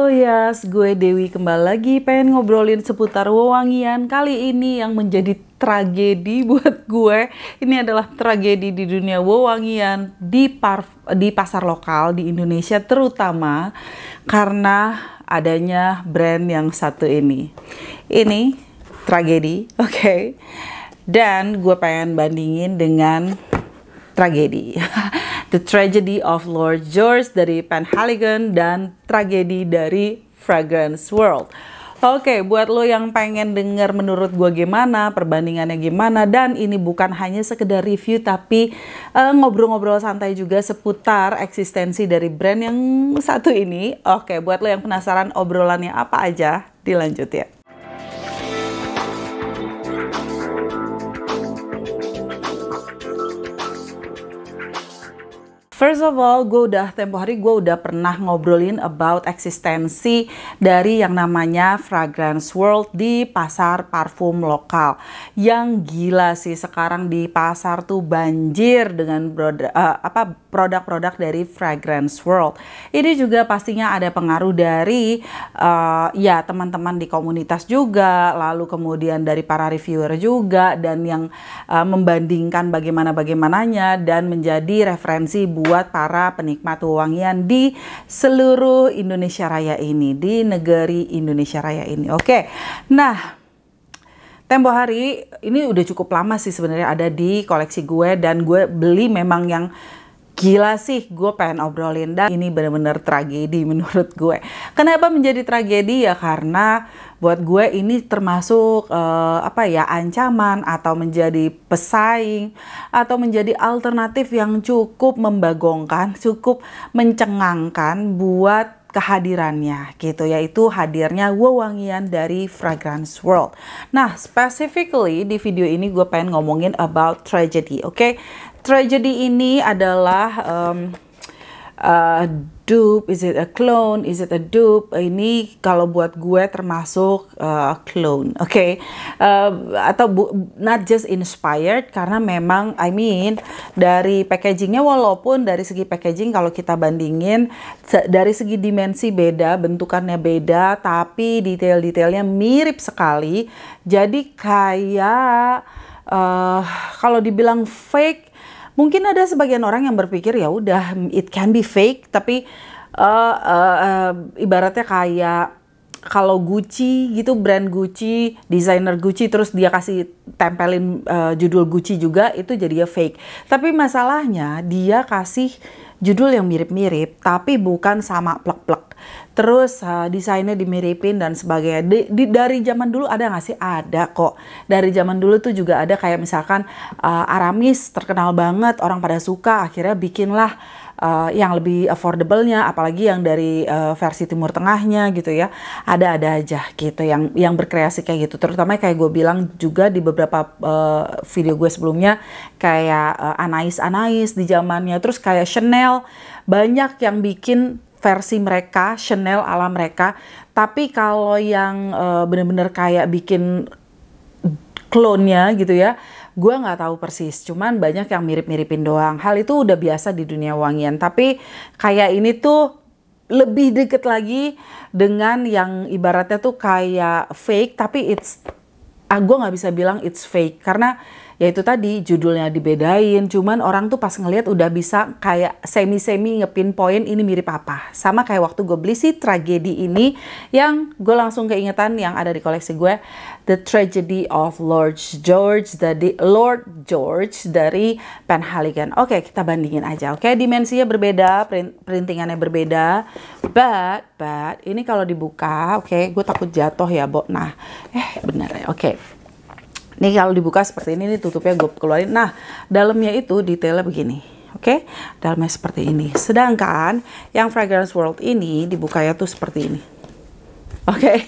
Yes, gue Dewi kembali lagi pengen ngobrolin seputar wewangian. Kali ini yang menjadi tragedi buat gue, ini adalah tragedi di dunia wewangian di pasar lokal di Indonesia, terutama karena adanya brand yang satu ini. Ini tragedi, oke. Dan gue pengen bandingin dengan tragedi. The Tragedy of Lord George dari Penhaligon dan tragedi dari Fragrance World. Oke, buat lo yang pengen denger menurut gue gimana, perbandingannya gimana, dan ini bukan hanya sekedar review tapi ngobrol-ngobrol santai juga seputar eksistensi dari brand yang satu ini. Oke, buat lo yang penasaran obrolannya apa aja, dilanjut ya. First of all, tempo hari gue udah pernah ngobrolin about eksistensi dari yang namanya Fragrance World di pasar parfum lokal. Yang gila sih, sekarang di pasar tuh banjir dengan produk-produk dari Fragrance World. Ini juga pastinya ada pengaruh dari ya teman-teman di komunitas juga, lalu kemudian dari para reviewer juga, dan yang membandingkan bagaimananya dan menjadi referensi buat para penikmat wewangian di seluruh Indonesia Raya ini, di negeri Indonesia Raya ini. Oke, nah tempo hari ini udah cukup lama sih sebenarnya ada di koleksi gue, dan gue beli memang yang gila sih, gue pengen obrolin. Dan ini bener-bener tragedi menurut gue. Kenapa menjadi tragedi? Ya karena buat gue ini termasuk ancaman atau menjadi pesaing atau menjadi alternatif yang cukup membagongkan, cukup mencengangkan buat kehadirannya gitu, yaitu hadirnya wewangian dari Fragrance World. Nah, specifically di video ini gue pengen ngomongin about tragedy, oke? Tragedy ini adalah dupe, is it a clone, is it a dupe? Ini kalau buat gue termasuk clone, oke? Not just inspired, karena memang dari packagingnya, walaupun dari segi packaging kalau kita bandingin dari segi dimensi beda, bentukannya beda, tapi detail-detailnya mirip sekali. Jadi kayak kalau dibilang fake, mungkin ada sebagian orang yang berpikir ya udah it can be fake, tapi ibaratnya kayak kalau Gucci gitu, brand Gucci, desainer Gucci, terus dia kasih tempelin judul Gucci juga, itu jadinya fake. Tapi masalahnya dia kasih judul yang mirip-mirip tapi bukan sama plek-plek. Terus desainnya dimiripin dan sebagainya. Dari zaman dulu ada nggak sih? Ada kok. Dari zaman dulu tuh juga ada, kayak misalkan Aramis terkenal banget, orang pada suka, akhirnya bikinlah yang lebih affordable-nya, apalagi yang dari versi Timur Tengahnya gitu ya. Ada aja gitu yang berkreasi kayak gitu. Terutama kayak gue bilang juga di beberapa video gue sebelumnya, kayak Anais di zamannya, terus kayak Chanel, banyak yang bikin versi mereka, Chanel ala mereka. Tapi kalau yang bener-bener kayak bikin klonnya gitu ya, gue nggak tahu persis, cuman banyak yang mirip-miripin doang. Hal itu udah biasa di dunia wangian, tapi kayak ini tuh lebih deket lagi dengan yang ibaratnya tuh kayak fake, tapi gue nggak bisa bilang it's fake karena ya itu tadi judulnya dibedain, cuman orang tuh pas ngelihat udah bisa kayak semi-semi ngepinpoint ini mirip apa. Sama kayak waktu gue beli si tragedi ini, yang gue langsung keingetan yang ada di koleksi gue, The Tragedy of Lord George dari Penhaligon. Oke, kita bandingin aja. Oke, dimensinya berbeda, printingannya berbeda, but ini kalau dibuka, oke, gue takut jatuh ya, Bo. Nah, bener ya, oke. Nih kalau dibuka seperti ini, nih tutupnya gue keluarin. Nah, dalamnya itu detailnya begini. Oke, dalamnya seperti ini. Sedangkan yang Fragrance World ini dibukanya tuh seperti ini. Oke,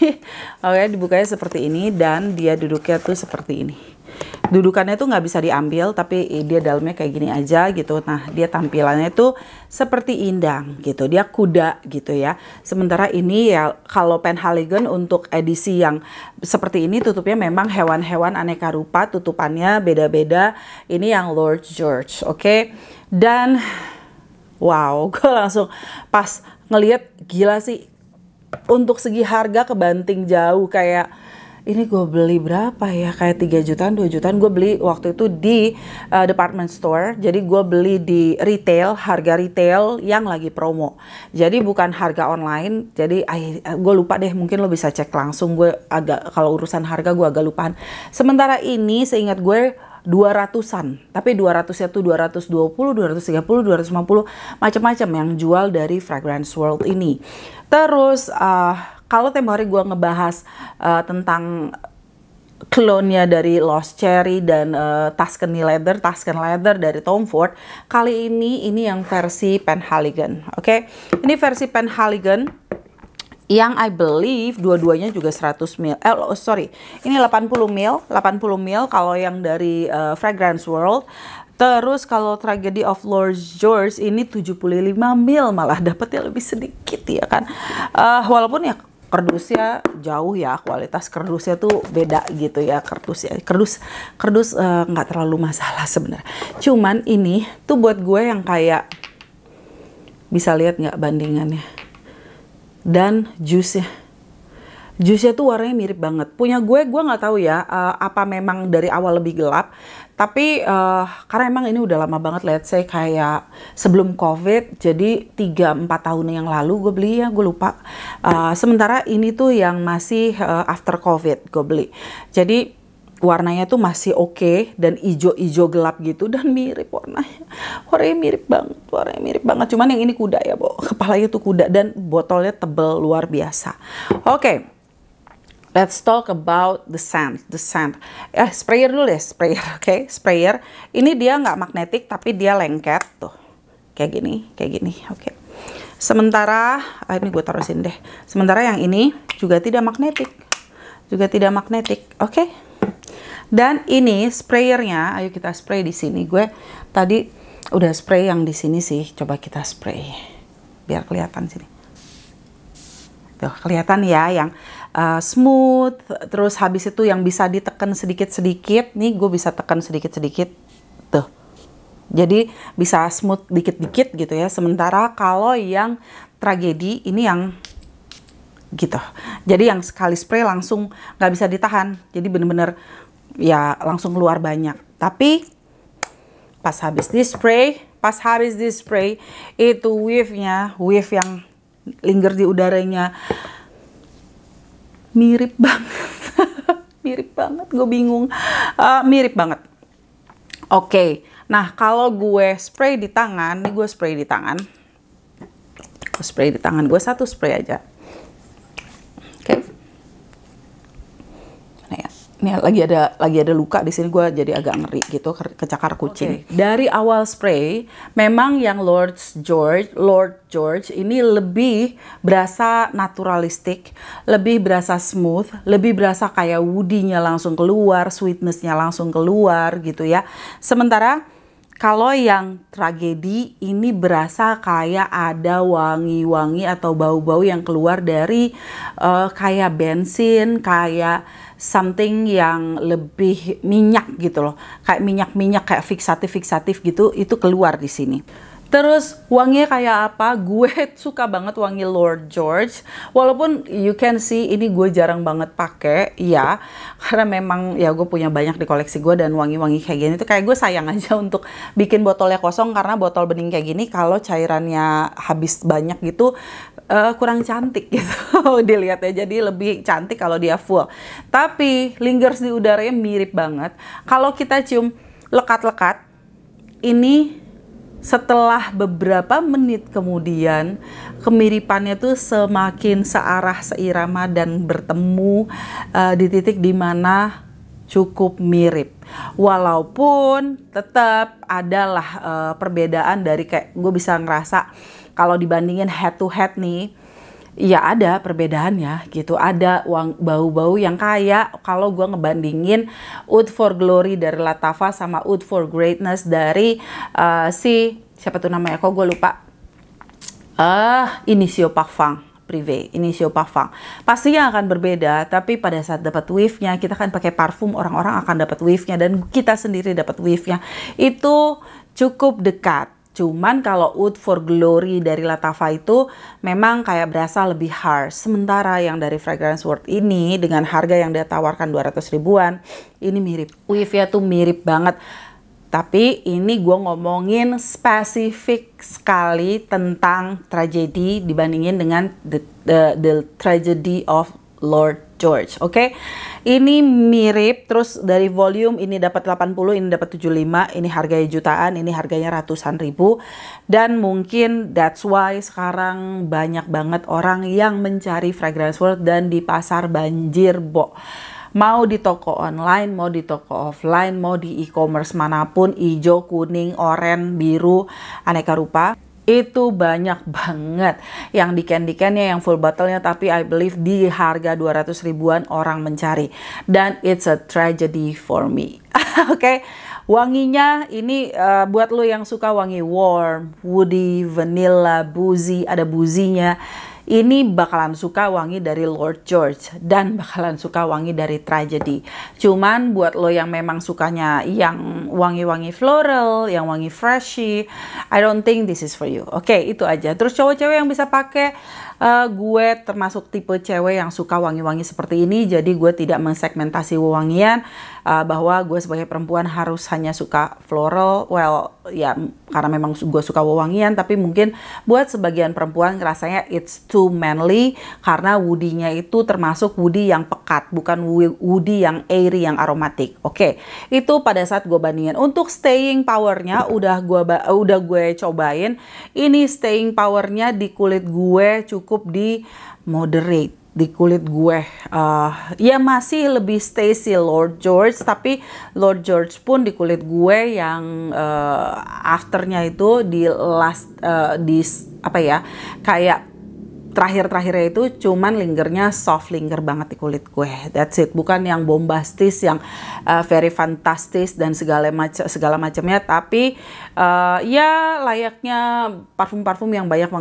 dibukanya seperti ini, dan dia duduknya tuh seperti ini. Dudukannya tuh nggak bisa diambil, tapi dia dalamnya kayak gini aja gitu. Nah, dia tampilannya tuh seperti indang gitu, dia kuda gitu ya. Sementara ini ya kalau Penhaligon untuk edisi yang seperti ini, tutupnya memang hewan-hewan aneka rupa, tutupannya beda-beda. Ini yang Lord George, oke. Dan wow, gue langsung pas ngelihat, gila sih, untuk segi harga kebanting jauh. Kayak ini gue beli berapa ya, kayak 3 jutaan 2 jutaan gue beli waktu itu di department store. Jadi gue beli di retail, harga retail yang lagi promo, jadi bukan harga online. Jadi gue lupa deh, mungkin lo bisa cek langsung. Gue agak, kalau urusan harga gue agak lupaan. Sementara ini seingat gue 200-an, tapi 200-nya tuh 220, 230, 250, macam-macam yang jual dari Fragrance World ini. Terus kalau tempo hari gue ngebahas tentang clone-nya dari Lost Cherry dan Tuscany Leather dari Tom Ford, kali ini yang versi Penhaligon. Oke, ini versi Penhaligon yang I believe dua-duanya juga 100 ml. Ini 80 ml kalau yang dari Fragrance World. Terus kalau Tragedy of Lord George ini 75 ml, malah dapetnya lebih sedikit ya kan. Walaupun ya kerdusnya jauh ya, kualitas kerdusnya tuh beda gitu ya. Kerdus nggak terlalu masalah sebenarnya. Cuman ini tuh buat gue yang kayak, bisa lihat nggak bandingannya? Dan juice-nya tuh warnanya mirip banget. Punya gue nggak tahu ya apa memang dari awal lebih gelap. Tapi karena emang ini udah lama banget, let's say kayak sebelum COVID. Jadi 3-4 tahun yang lalu gue beli ya, gue lupa. Sementara ini tuh yang masih after COVID gue beli. Jadi warnanya tuh masih oke dan ijo-ijo gelap gitu dan mirip warnanya mirip banget. Cuman yang ini kuda ya, kepalanya tuh kuda dan botolnya tebel luar biasa. Oke. Let's talk about the scent. Sprayer dulu deh, sprayer. Sprayer. Ini dia nggak magnetik tapi dia lengket tuh, kayak gini. Oke. Sementara ini gue taruh sini deh. Sementara yang ini juga tidak magnetik. Oke. Dan ini sprayernya, ayo kita spray di sini. Gue tadi udah spray yang di sini sih. Coba kita spray biar kelihatan sini. Tuh, kelihatan ya yang smooth. Terus habis itu yang bisa ditekan sedikit-sedikit. Nih gue bisa tekan sedikit-sedikit. Tuh. Jadi bisa smooth dikit-dikit gitu ya. Sementara kalau yang Tragedy ini yang gitu. Jadi yang sekali spray langsung nggak bisa ditahan. Jadi bener-bener ya langsung keluar banyak. Tapi pas habis di spray itu wave yang linger di udaranya mirip banget. Gue bingung. Mirip banget. Oke. Nah, kalau gue spray di tangan, nih gue spray di tangan. Gue satu spray aja. Oke. Ini lagi ada luka di sini, gue jadi agak ngeri gitu, kecakar kucing. Dari awal spray, memang yang Lord George ini lebih berasa naturalistik, lebih berasa smooth, lebih berasa kayak woody-nya langsung keluar, sweetness-nya langsung keluar gitu ya. Sementara kalau yang Tragedy ini berasa kayak ada wangi-wangi atau bau-bau yang keluar dari kayak bensin, kayak something yang lebih minyak gitu loh. Kayak minyak-minyak, kayak fiksatif gitu, itu keluar di sini. Terus wanginya kayak apa? Gue suka banget wangi Lord George. Walaupun you can see ini gue jarang banget pakai, ya. Karena memang ya gue punya banyak di koleksi gue dan wangi-wangi kayak gini tuh kayak gue sayang aja untuk bikin botolnya kosong, karena botol bening kayak gini kalau cairannya habis banyak gitu kurang cantik gitu dilihatnya. Jadi lebih cantik kalau dia full. Tapi lingers di udaranya mirip banget. Kalau kita cium lekat-lekat, ini setelah beberapa menit kemudian kemiripannya tuh semakin searah, seirama dan bertemu di titik dimana cukup mirip. Walaupun tetap adalah perbedaan dari kayak gue bisa ngerasa kalau dibandingin head to head nih, ya ada perbedaannya gitu. Ada bau-bau yang kayak kalau gue ngebandingin Oud for Glory dari Lattafa sama Oud for Greatness dari siapa tuh namanya, kok gue lupa, Initio Parfum Privé, Initio Parfum. Pastinya akan berbeda, tapi pada saat dapat wave-nya, kita kan pakai parfum, orang-orang akan dapat wave-nya dan kita sendiri dapat wave-nya itu cukup dekat. Cuman kalau Oud for Glory dari Lattafa itu memang kayak berasa lebih harsh. Sementara yang dari Fragrance World ini dengan harga yang dia tawarkan 200 ribuan, ini mirip. Weave-nya tuh mirip banget. Tapi ini gue ngomongin spesifik sekali tentang tragedi dibandingin dengan the Tragedy of Lord George, oke? Ini mirip, terus dari volume ini dapat 80, ini dapat 75, ini harganya jutaan, ini harganya ratusan ribu. Dan mungkin that's why sekarang banyak banget orang yang mencari Fragrance World dan di pasar banjir, Bo. Mau di toko online, mau di toko offline, mau di e-commerce manapun, hijau, kuning, oranye, biru, aneka rupa. Itu banyak banget yang diken-dikennya, yang full bottle-nya, tapi I believe di harga 200 ribuan orang mencari. Dan it's a tragedy for me. Oke, wanginya ini buat lo yang suka wangi warm, woody, vanilla, boozy, ada boozy-nya. Ini bakalan suka wangi dari Lord George dan bakalan suka wangi dari Tragedy. Cuman buat lo yang memang sukanya yang wangi-wangi floral, yang wangi freshy, I don't think this is for you. Oke, itu aja. Terus cowok-cewek yang bisa pakai, gue termasuk tipe cewek yang suka wangi-wangi seperti ini. Jadi gue tidak mensegmentasi wewangian bahwa gue sebagai perempuan harus hanya suka floral. Well, ya karena memang gue suka wewangian, tapi mungkin buat sebagian perempuan rasanya it's too manly karena woody-nya itu termasuk woody yang pekat, bukan woody yang airy, yang aromatik. Oke, itu pada saat gue bandingin. Untuk staying powernya udah gue cobain. Ini staying powernya di kulit gue cukup di moderate. Di kulit gue ya masih lebih stay si Lord George, tapi Lord George pun di kulit gue yang afternya itu di last apa ya, kayak terakhir-terakhirnya itu cuman lingernya soft linger banget di kulit gue. That's it. Bukan yang bombastis, yang very fantastis dan segala macamnya, tapi ya layaknya parfum-parfum yang banyak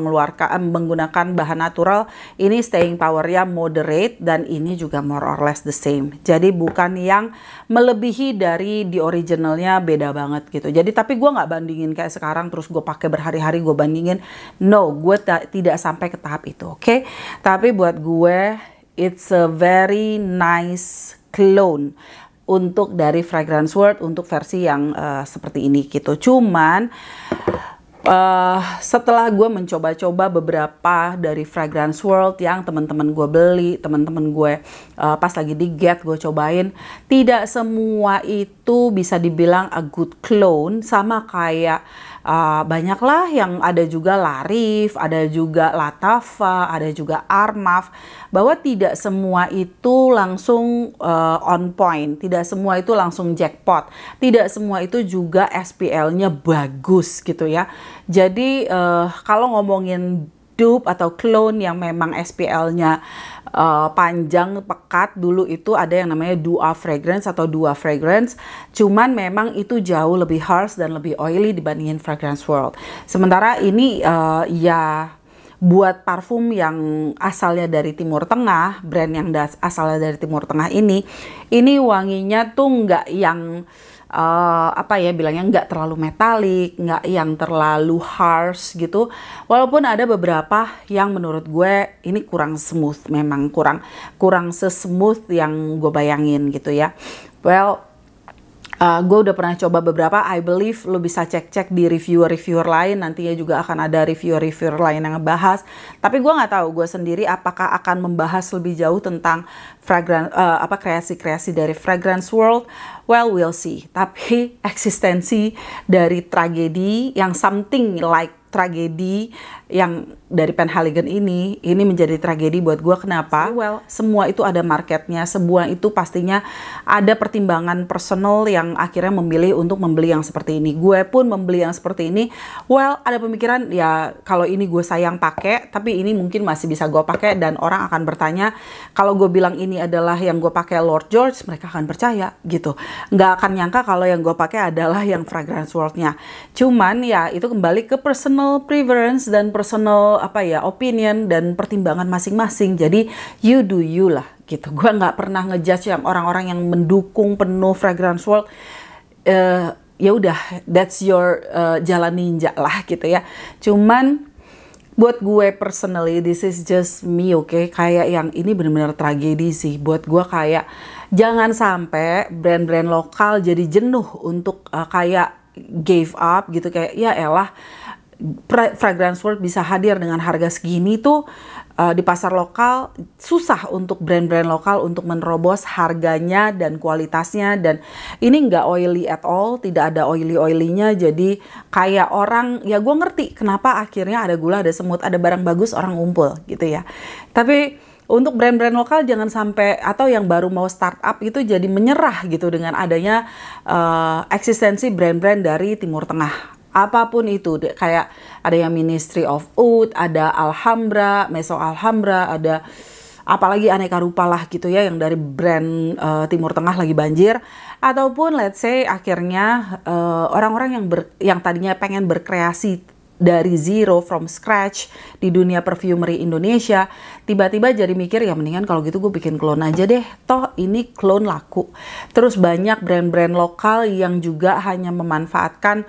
menggunakan bahan natural. Ini staying power-nya moderate dan ini juga more or less the same. Jadi bukan yang melebihi dari di originalnya, beda banget gitu. Jadi tapi gue nggak bandingin kayak sekarang terus gue pakai berhari-hari gue bandingin. No, gue tidak sampai ke tahap itu. Oke, tapi buat gue it's a very nice clone untuk dari Fragrance World untuk versi yang seperti ini gitu. Cuman setelah gue mencoba-coba beberapa dari Fragrance World yang teman-teman gue beli, teman-teman gue pas lagi di Get gue cobain, tidak semua itu bisa dibilang a good clone. Sama kayak banyaklah yang ada juga Larif, ada juga Lattafa, ada juga Armaf, bahwa tidak semua itu langsung on point, tidak semua itu langsung jackpot, tidak semua itu juga SPL-nya bagus gitu ya. Jadi kalau ngomongin dupe atau clone yang memang SPL-nya panjang, pekat, dulu itu ada yang namanya Dua Fragrance atau Dua Fragrance. Cuman memang itu jauh lebih harsh dan lebih oily dibandingin Fragrance World. Sementara ini ya buat parfum yang asalnya dari Timur Tengah, brand yang asalnya dari Timur Tengah ini wanginya tuh nggak yang apa ya bilangnya, nggak terlalu metalik, nggak yang terlalu harsh gitu. Walaupun ada beberapa yang menurut gue ini kurang smooth, memang kurang sesmooth yang gue bayangin gitu ya. Well, gue udah pernah coba beberapa. I believe lo bisa cek-cek di reviewer-reviewer lain. Nantinya juga akan ada reviewer-reviewer lain yang ngebahas. Tapi gue nggak tahu gue sendiri apakah akan membahas lebih jauh tentang kreasi-kreasi dari Fragrance World. Well, we'll see. Tapi eksistensi dari tragedi yang something like tragedi yang dari Penhaligon ini menjadi tragedi buat gue. Kenapa? Well, semua itu ada marketnya, semua itu pastinya ada pertimbangan personal yang akhirnya memilih untuk membeli yang seperti ini. Gue pun membeli yang seperti ini. Well, ada pemikiran ya kalau ini gue sayang pakai, tapi ini mungkin masih bisa gue pakai, dan orang akan bertanya kalau gue bilang ini adalah yang gue pakai Lord George, mereka akan percaya gitu. Nggak akan nyangka kalau yang gue pakai adalah yang Fragrance World-nya. Cuman ya itu kembali ke personal preference dan personal opinion dan pertimbangan masing-masing. Jadi you do you lah gitu. Gue nggak pernah ngejudge yang orang-orang yang mendukung penuh Fragrance World. ya udah, that's your jalan ninja lah gitu ya. Cuman buat gue personally, this is just me, oke? Kayak yang ini bener-bener tragedi sih. Buat gue kayak jangan sampai brand-brand lokal jadi jenuh untuk kayak gave up gitu. Kayak ya elah, Fragrance World bisa hadir dengan harga segini tuh di pasar lokal, susah untuk brand-brand lokal untuk menerobos harganya dan kualitasnya. Dan ini nggak oily at all, tidak ada oily-oilynya. Jadi kayak orang, ya gue ngerti kenapa akhirnya ada gula, ada semut, ada barang bagus orang ngumpul gitu ya. Tapi untuk brand-brand lokal jangan sampai, atau yang baru mau startup itu jadi menyerah gitu dengan adanya eksistensi brand-brand dari Timur Tengah. Apapun itu, kayak ada yang Ministry of Oud, ada Alhambra, Meso Alhambra, ada apalagi aneka rupa lah gitu ya yang dari brand Timur Tengah lagi banjir. Ataupun let's say akhirnya orang-orang yang tadinya pengen berkreasi dari zero, from scratch di dunia perfumery Indonesia, tiba-tiba jadi mikir ya mendingan kalau gitu gue bikin clone aja deh, toh ini clone laku. Terus banyak brand-brand lokal yang juga hanya memanfaatkan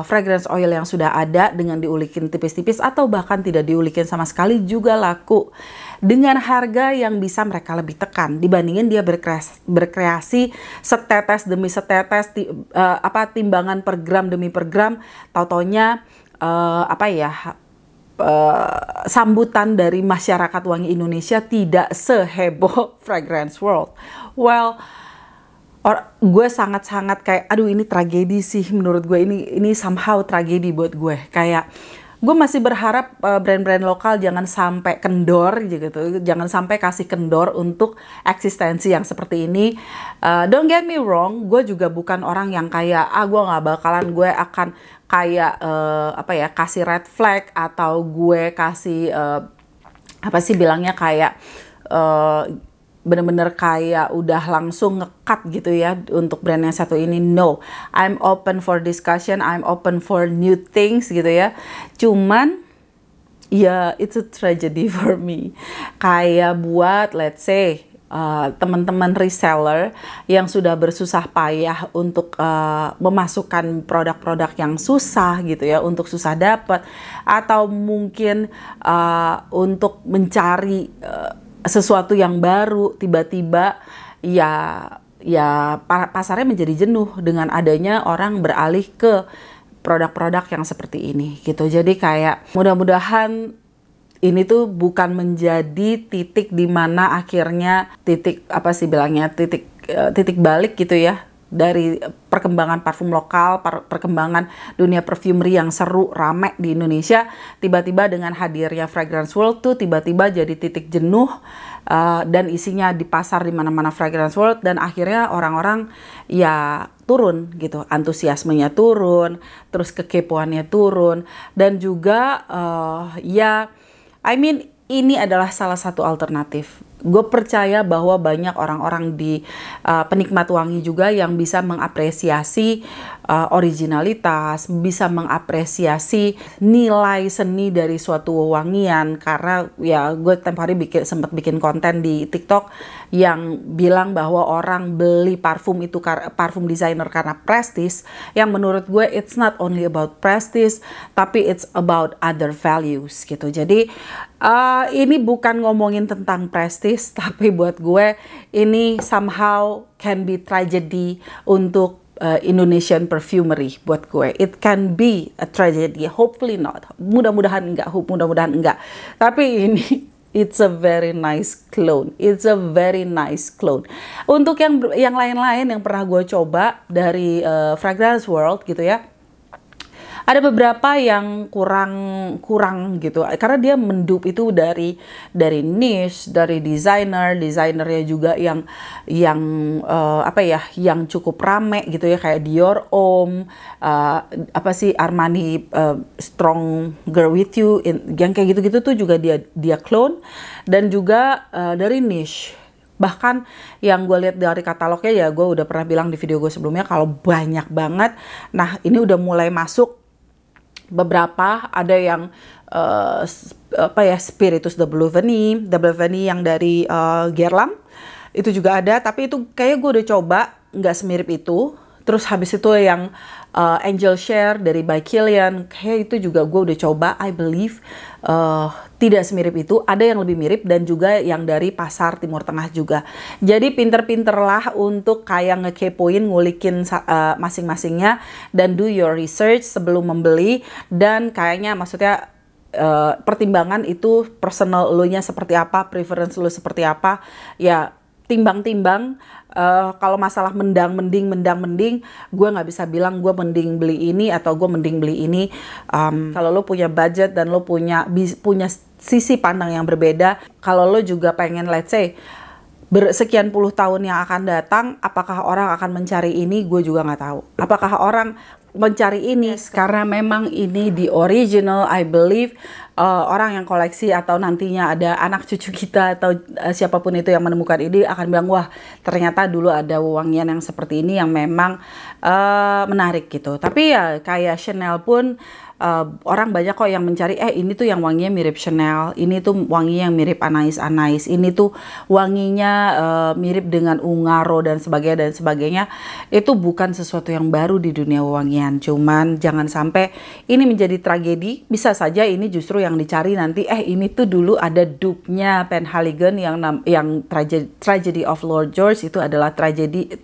fragrance oil yang sudah ada dengan diulikin tipis-tipis atau bahkan tidak diulikin sama sekali juga laku dengan harga yang bisa mereka lebih tekan dibandingin dia berkreasi setetes demi setetes, timbangan per gram demi per gram, tau-taunya sambutan dari masyarakat wangi Indonesia tidak seheboh Fragrance World. Well, gue sangat-sangat kayak, aduh ini tragedi sih menurut gue, ini somehow tragedi buat gue. Kayak gue masih berharap brand-brand lokal jangan sampai kendor gitu, jangan sampai kasih kendor untuk eksistensi yang seperti ini. Don't get me wrong, gue juga bukan orang yang kayak gue nggak bakalan, gue akan kayak kasih red flag atau gue kasih kayak bener-bener kayak udah langsung nge-cut gitu ya untuk brand yang satu ini. No, I'm open for discussion, I'm open for new things gitu ya. Cuman ya it's a tragedy for me. Kayak buat let's say teman-teman reseller yang sudah bersusah payah untuk memasukkan produk-produk yang susah gitu ya, untuk susah dapat, atau mungkin untuk mencari sesuatu yang baru, tiba-tiba ya pasarnya menjadi jenuh dengan adanya orang beralih ke produk-produk yang seperti ini gitu. Jadi kayak mudah-mudahan ini tuh bukan menjadi titik di mana akhirnya titik balik gitu ya dari perkembangan parfum lokal, perkembangan dunia perfumery yang seru, rame di Indonesia. Tiba-tiba dengan hadirnya Fragrance World tuh tiba-tiba jadi titik jenuh dan isinya di pasar di mana-mana Fragrance World, dan akhirnya orang-orang ya turun gitu, antusiasmenya turun, terus kekepoannya turun, dan juga ini adalah salah satu alternatif. Gue percaya bahwa banyak orang-orang di penikmat wangi juga yang bisa mengapresiasi originalitas, bisa mengapresiasi nilai seni dari suatu wewangian. Karena ya gue tempo hari sempat bikin konten di TikTok yang bilang bahwa orang beli parfum itu parfum designer karena prestis, yang menurut gue it's not only about prestige, tapi it's about other values gitu. Jadi ini bukan ngomongin tentang prestige, tapi buat gue ini somehow can be tragedy untuk Indonesian perfumery. Buat gue it can be a tragedy, hopefully not, mudah-mudahan enggak, tapi ini it's a very nice clone, Untuk yang lain-lain yang pernah gue coba dari Fragrance World gitu ya, ada beberapa yang kurang gitu, karena dia mendupe itu dari niche, dari desainernya juga yang cukup rame gitu ya, kayak Dior Homme, Armani Stronger With You, yang kayak gitu-gitu tuh juga dia clone, dan juga dari niche. Bahkan yang gue lihat dari katalognya, ya gue udah pernah bilang di video gue sebelumnya kalau banyak banget. Nah ini udah mulai masuk beberapa, ada yang Spiritus Double Vanille yang dari Guerlain itu juga ada, tapi itu kayak gue udah coba nggak semirip itu. Terus habis itu yang Angel Share dari By Kilian, kayak itu juga gue udah coba, I believe tidak semirip itu, ada yang lebih mirip dan juga yang dari pasar Timur Tengah juga. Jadi pinter-pinterlah untuk kayak ngekepoin, ngulikin masing-masingnya dan do your research sebelum membeli, dan kayaknya maksudnya pertimbangan itu personal lo nya seperti apa, preference lo seperti apa, ya timbang-timbang. Kalau masalah mending, gue nggak bisa bilang gue mending beli ini atau gue mending beli ini. Kalau lo punya budget dan lo punya sisi pandang yang berbeda, kalau lo juga pengen, let's say, bersekian puluh tahun yang akan datang, apakah orang akan mencari ini? Gue juga nggak tahu. Apakah orang mencari ini karena memang ini the original, I believe orang yang koleksi atau nantinya ada anak cucu kita atau siapapun itu yang menemukan ini akan bilang, wah ternyata dulu ada wewangian yang seperti ini yang memang menarik gitu. Tapi ya kayak Chanel pun orang banyak kok yang mencari, ini tuh yang wanginya mirip Chanel, ini tuh wanginya yang mirip Anais, ini tuh wanginya mirip dengan Ungaro dan sebagainya. Itu bukan sesuatu yang baru di dunia wewangian, cuman jangan sampai ini menjadi tragedi. Bisa saja ini justru yang dicari nanti, ini tuh dulu ada dupe-nya Penhaligon yang Tragedy of Lord George, itu adalah tragedi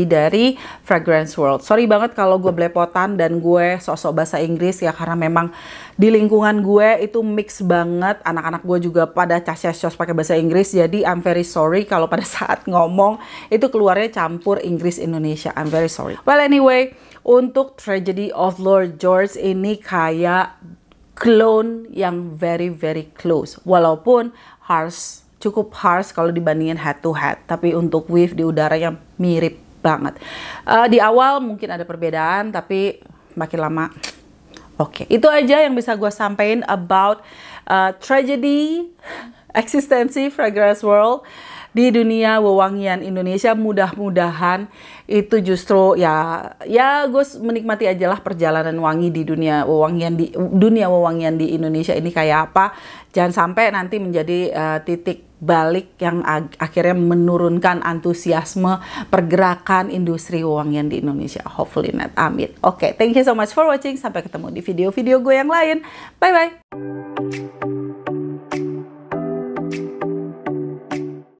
dari Fragrance World. Sorry banget kalau gue belepotan dan gue sosok bahasa Inggris ya, karena memang di lingkungan gue itu mix banget. Anak-anak gue juga pada cas-cas pakai bahasa Inggris, jadi I'm very sorry kalau pada saat ngomong itu keluarnya campur Inggris Indonesia. I'm very sorry. Well anyway, untuk Tragedy of Lord George ini kayak clone yang very close, walaupun cukup harsh kalau dibandingin head to head, tapi untuk weave di udaranya mirip banget. Di awal mungkin ada perbedaan, tapi makin lama oke. Itu aja yang bisa gue sampaikan about tragedy eksistensi Fragrance World di dunia wewangian Indonesia. Mudah-mudahan itu justru ya gue menikmati aja lah perjalanan wangi di dunia wewangian di Indonesia ini kayak apa. Jangan sampai nanti menjadi titik balik yang akhirnya menurunkan antusiasme pergerakan industri wewangian di Indonesia. Hopefully not. Amin. Oke, thank you so much for watching. Sampai ketemu di video-video gue yang lain. Bye-bye.